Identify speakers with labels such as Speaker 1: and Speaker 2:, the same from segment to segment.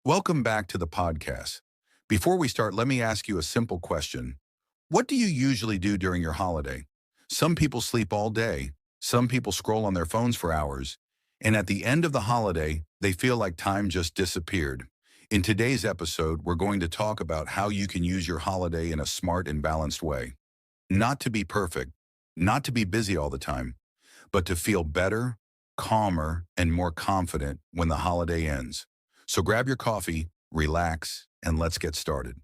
Speaker 1: Welcome back to the podcast. Before we start, let me ask you a simple question. What do you usually do during your holiday? Some people sleep all day. Some people scroll on their phones for hours. And at the end of the holiday, they feel like time just disappeared. In today's episode, we're going to talk about how you can use your holiday in a smart and balanced way. Not to be perfect, not to be busy all the time, but to feel better, calmer, and more confident when the holiday ends. So grab your coffee, relax, and let's get started.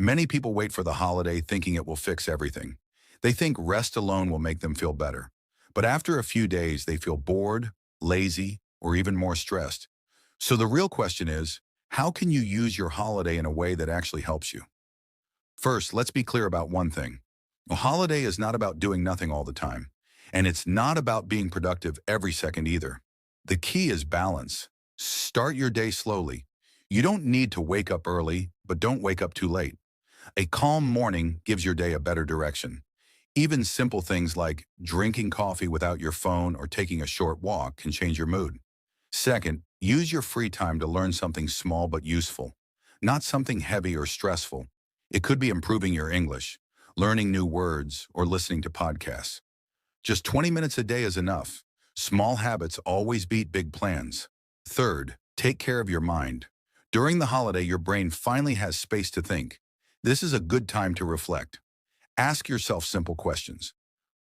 Speaker 1: Many people wait for the holiday thinking it will fix everything. They think rest alone will make them feel better. But after a few days, they feel bored, lazy, or even more stressed. So the real question is, how can you use your holiday in a way that actually helps you? First, let's be clear about one thing. A holiday is not about doing nothing all the time. And it's not about being productive every second either. The key is balance. Start your day slowly. You don't need to wake up early, but don't wake up too late. A calm morning gives your day a better direction. Even simple things like drinking coffee without your phone or taking a short walk can change your mood. Second, use your free time to learn something small but useful, not something heavy or stressful. It could be improving your English, learning new words, or listening to podcasts. Just 20 minutes a day is enough. Small habits always beat big plans. Third, take care of your mind. During the holiday, your brain finally has space to think. This is a good time to reflect. Ask yourself simple questions.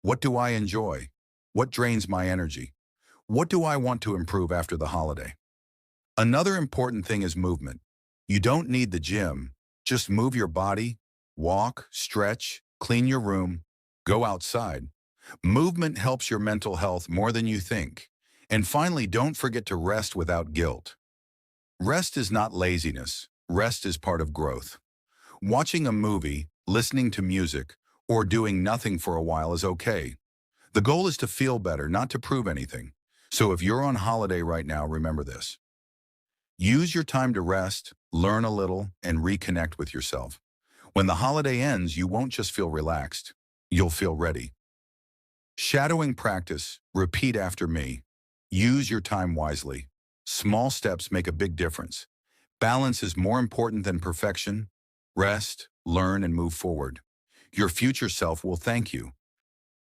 Speaker 1: What do I enjoy? What drains my energy? What do I want to improve after the holiday? Another important thing is movement. You don't need the gym. Just move your body, walk, stretch, clean your room, go outside. Movement helps your mental health more than you think. And finally, don't forget to rest without guilt. Rest is not laziness. Rest is part of growth. Watching a movie, listening to music, or doing nothing for a while is okay. The goal is to feel better, not to prove anything. So if you're on holiday right now, remember this. Use your time to rest, learn a little, and reconnect with yourself. When the holiday ends, you won't just feel relaxed. You'll feel ready. Shadowing practice. Repeat after me. Use your time wisely. Small steps make a big difference. Balance is more important than perfection. Rest, learn, and move forward. Your future self will thank you.